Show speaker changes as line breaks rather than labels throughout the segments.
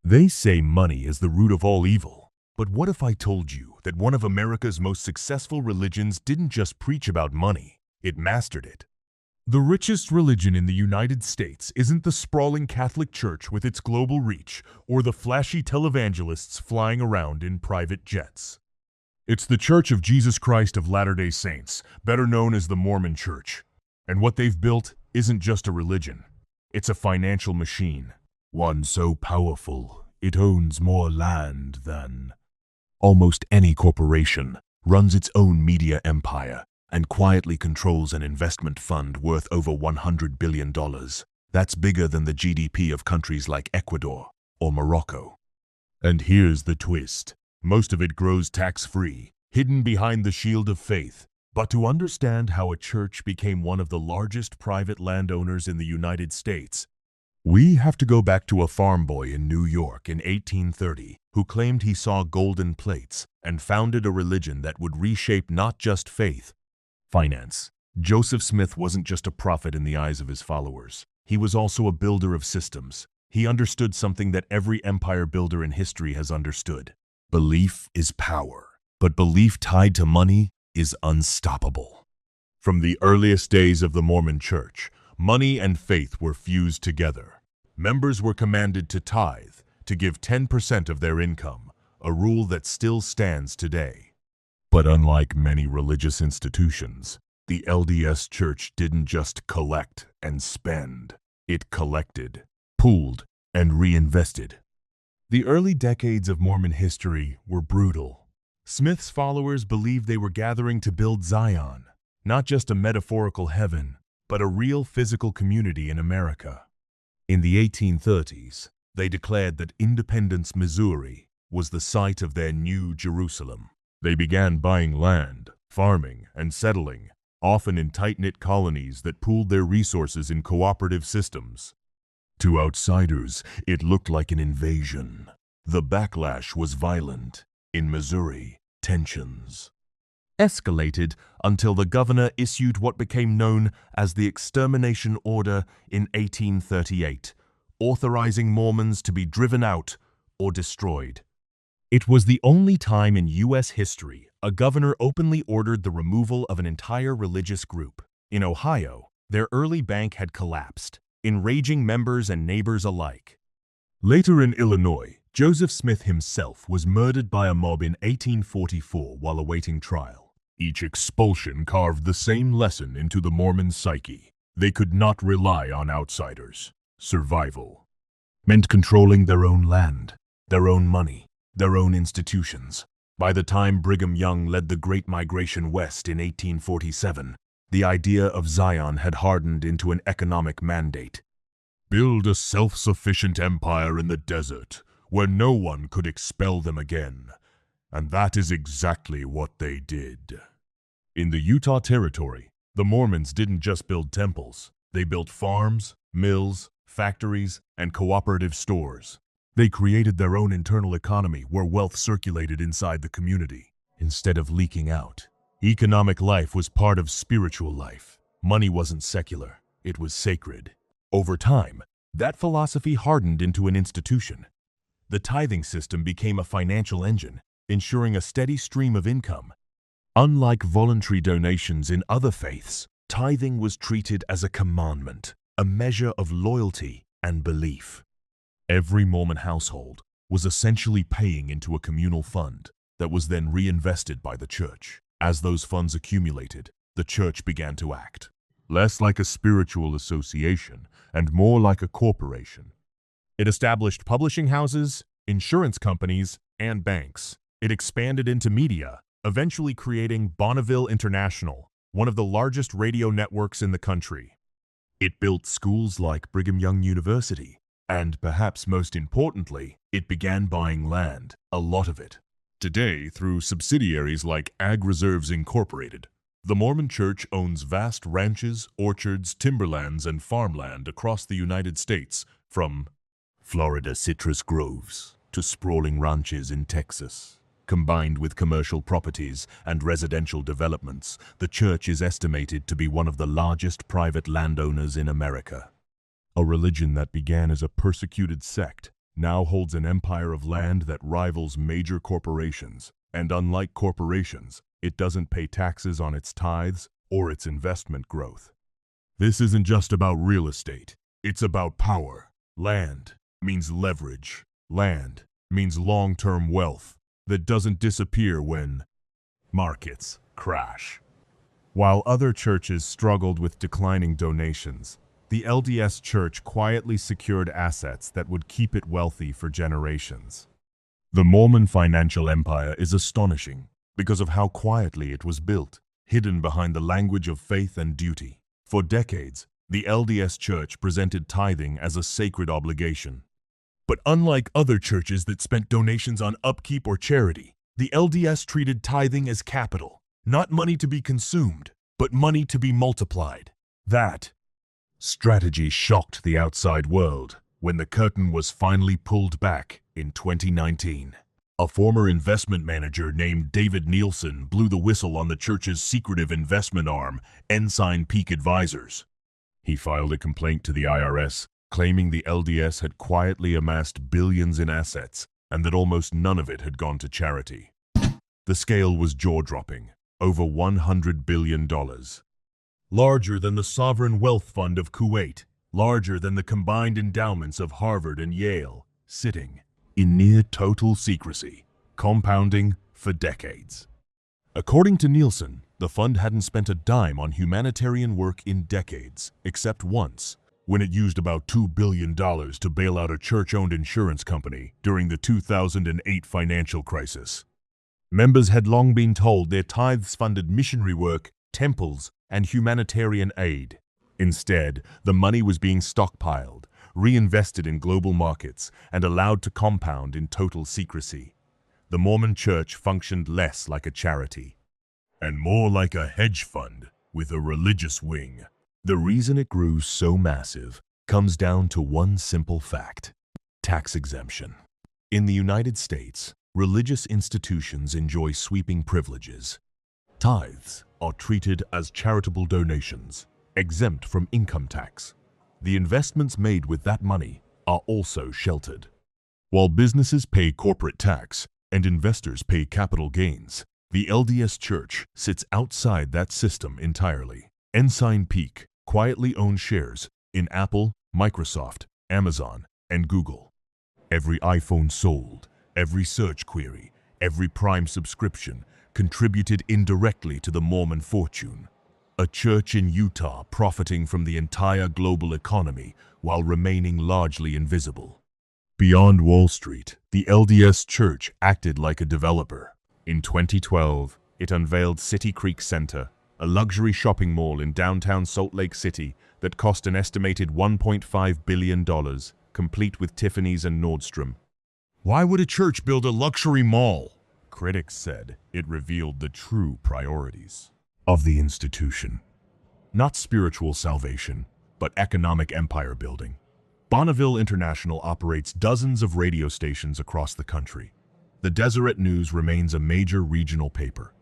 They say money is the root of all evil. But what if I told you that one of America's most successful religions didn't just preach about money, it mastered it? The richest religion in the United States isn't the sprawling Catholic Church with its global reach or the flashy televangelists flying around in private jets. It's the Church of Jesus Christ of Latter-day Saints, better known as the Mormon Church. And what they've built isn't just a religion. It's a financial machine. One so powerful, it owns more land than almost any corporation, runs its own media empire, and quietly controls an investment fund worth over $100 billion. That's bigger than the GDP of countries like Ecuador or Morocco. And here's the twist. Most of it grows tax-free, hidden behind the shield of faith. But to understand how a church became one of the largest private landowners in the United States, we have to go back to a farm boy in New York in 1830 who claimed he saw golden plates and founded a religion that would reshape not just faith, finance. Joseph Smith wasn't just a prophet in the eyes of his followers. He was also a builder of systems. He understood something that every empire builder in history has understood. Belief is power, but belief tied to money is unstoppable. From the earliest days of the Mormon Church, money and faith were fused together. Members were commanded to tithe, to give 10% of their income, a rule that still stands today. But unlike many religious institutions, the LDS Church didn't just collect and spend. It collected, pooled, and reinvested. The early decades of Mormon history were brutal. Smith's followers believed they were gathering to build Zion, not just a metaphorical heaven, but a real physical community in America. In the 1830s, they declared that Independence, Missouri, was the site of their new Jerusalem. They began buying land, farming, and settling, often in tight-knit colonies that pooled their resources in cooperative systems. To outsiders, it looked like an invasion. The backlash was violent. In Missouri, tensions escalated until the governor issued what became known as the Extermination Order in 1838, authorizing Mormons to be driven out or destroyed. It was the only time in U.S. history a governor openly ordered the removal of an entire religious group. In Ohio, their early bank had collapsed, enraging members and neighbors alike. Later in Illinois, Joseph Smith himself was murdered by a mob in 1844 while awaiting trial. Each expulsion carved the same lesson into the Mormon psyche. They could not rely on outsiders. Survival meant controlling their own land, their own money, their own institutions. By the time Brigham Young led the Great Migration West in 1847, the idea of Zion had hardened into an economic mandate. Build a self-sufficient empire in the desert, where no one could expel them again. And that is exactly what they did. In the Utah Territory, the Mormons didn't just build temples. They built farms, mills, factories, and cooperative stores. They created their own internal economy where wealth circulated inside the community, instead of leaking out. Economic life was part of spiritual life. Money wasn't secular, it was sacred. Over time, that philosophy hardened into an institution. The tithing system became a financial engine, ensuring a steady stream of income. Unlike voluntary donations in other faiths, tithing was treated as a commandment, a measure of loyalty and belief. Every Mormon household was essentially paying into a communal fund that was then reinvested by the church. As those funds accumulated, the church began to act less like a spiritual association and more like a corporation. It established publishing houses, insurance companies, and banks. It expanded into media, eventually creating Bonneville International, one of the largest radio networks in the country. It built schools like Brigham Young University, and perhaps most importantly, it began buying land, a lot of it. Today, through subsidiaries like Ag Reserves Incorporated, the Mormon Church owns vast ranches, orchards, timberlands, and farmland across the United States, from Florida citrus groves to sprawling ranches in Texas. Combined with commercial properties and residential developments, the church is estimated to be one of the largest private landowners in America. A religion that began as a persecuted sect now holds an empire of land that rivals major corporations, and unlike corporations, it doesn't pay taxes on its tithes or its investment growth. This isn't just about real estate, it's about power. Land means leverage. Land means long-term wealth that doesn't disappear when markets crash. While other churches struggled with declining donations, the LDS Church quietly secured assets that would keep it wealthy for generations. The Mormon financial empire is astonishing because of how quietly it was built, hidden behind the language of faith and duty. For decades, the LDS Church presented tithing as a sacred obligation. But unlike other churches that spent donations on upkeep or charity, the LDS treated tithing as capital, not money to be consumed, but money to be multiplied. That strategy shocked the outside world when the curtain was finally pulled back in 2019. A former investment manager named David Nielsen blew the whistle on the church's secretive investment arm, Ensign Peak Advisors. He filed a complaint to the IRS, claiming the LDS had quietly amassed billions in assets and that almost none of it had gone to charity. The scale was jaw-dropping, over $100 billion. Larger than the sovereign wealth fund of Kuwait, larger than the combined endowments of Harvard and Yale, sitting in near total secrecy, compounding for decades. According to Nielsen, the fund hadn't spent a dime on humanitarian work in decades, except once, when it used about $2 billion to bail out a church-owned insurance company during the 2008 financial crisis. Members had long been told their tithes funded missionary work, temples, and humanitarian aid. Instead, the money was being stockpiled, reinvested in global markets, and allowed to compound in total secrecy. The Mormon Church functioned less like a charity, and more like a hedge fund with a religious wing. The reason it grew so massive comes down to one simple fact: tax exemption. In the United States, religious institutions enjoy sweeping privileges. Tithes are treated as charitable donations, exempt from income tax. The investments made with that money are also sheltered. While businesses pay corporate tax and investors pay capital gains, the LDS Church sits outside that system entirely. Ensign Peak quietly owns shares in Apple, Microsoft, Amazon, and Google. Every iPhone sold, every search query, every Prime subscription contributed indirectly to the Mormon fortune. A church in Utah profiting from the entire global economy while remaining largely invisible. Beyond Wall Street, the LDS Church acted like a developer. In 2012, it unveiled City Creek Center, a luxury shopping mall in downtown Salt Lake City that cost an estimated $1.5 billion, complete with Tiffany's and Nordstrom. Why would a church build a luxury mall? Critics said it revealed the true priorities of the institution. Not spiritual salvation, but economic empire building. Bonneville International operates dozens of radio stations across the country. The Deseret News remains a major regional paper.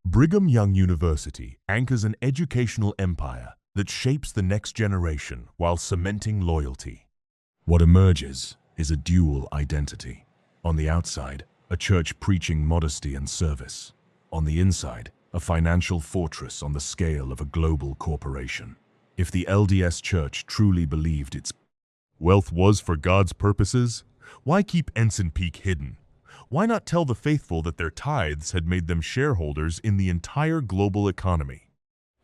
Brigham Young University anchors an educational empire that shapes the next generation while cementing loyalty. What emerges is a dual identity. On the outside, a church preaching modesty and service. On the inside, a financial fortress on the scale of a global corporation. If the LDS Church truly believed its wealth was for God's purposes, why keep Ensign Peak hidden? Why not tell the faithful that their tithes had made them shareholders in the entire global economy?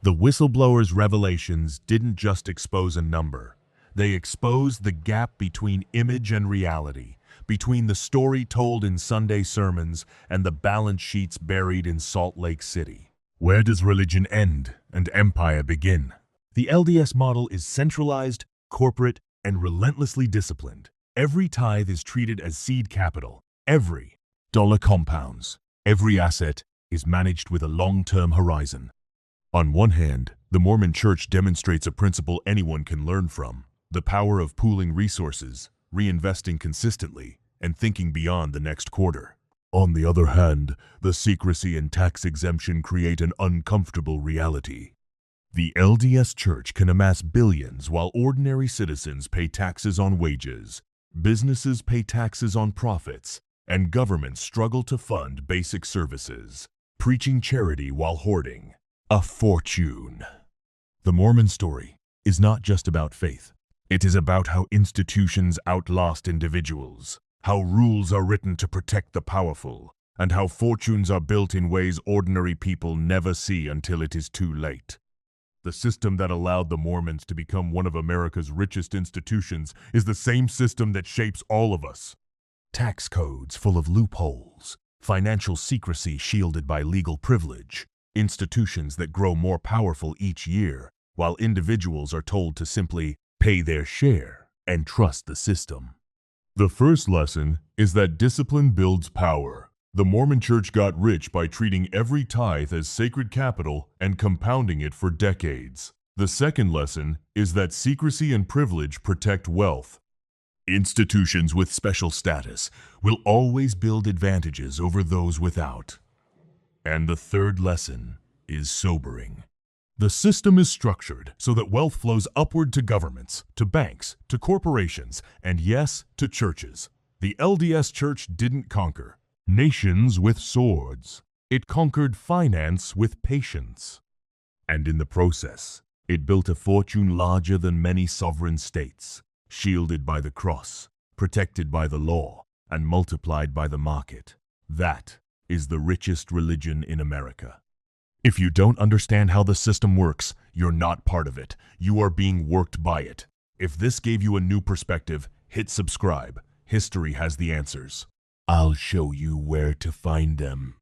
The whistleblower's revelations didn't just expose a number. They exposed the gap between image and reality, between the story told in Sunday sermons and the balance sheets buried in Salt Lake City. Where does religion end and empire begin? The LDS model is centralized, corporate, and relentlessly disciplined. Every tithe is treated as seed capital. Every dollar compounds. Every asset is managed with a long-term horizon. On one hand, the Mormon Church demonstrates a principle anyone can learn from: the power of pooling resources, reinvesting consistently, and thinking beyond the next quarter. On the other hand, the secrecy and tax exemption create an uncomfortable reality. The LDS Church can amass billions while ordinary citizens pay taxes on wages, Businesses pay taxes on profits, and governments struggle to fund basic services, preaching charity while hoarding a fortune. The Mormon story is not just about faith. It is about how institutions outlast individuals, how rules are written to protect the powerful, and how fortunes are built in ways ordinary people never see until it is too late. The system that allowed the Mormons to become one of America's richest institutions is the same system that shapes all of us. Tax codes full of loopholes, financial secrecy shielded by legal privilege, institutions that grow more powerful each year, while individuals are told to simply pay their share and trust the system. The first lesson is that discipline builds power. The Mormon Church got rich by treating every tithe as sacred capital and compounding it for decades. The second lesson is that secrecy and privilege protect wealth. Institutions with special status will always build advantages over those without. And the third lesson is sobering. The system is structured so that wealth flows upward to governments, to banks, to corporations, and yes, to churches. The LDS Church didn't conquer nations with swords. It conquered finance with patience. And in the process, it built a fortune larger than many sovereign states, shielded by the cross, protected by the law, and multiplied by the market. That is the richest religion in America. If you don't understand how the system works, you're not part of it. You are being worked by it. If this gave you a new perspective, hit subscribe. History has the answers. I'll show you where to find them.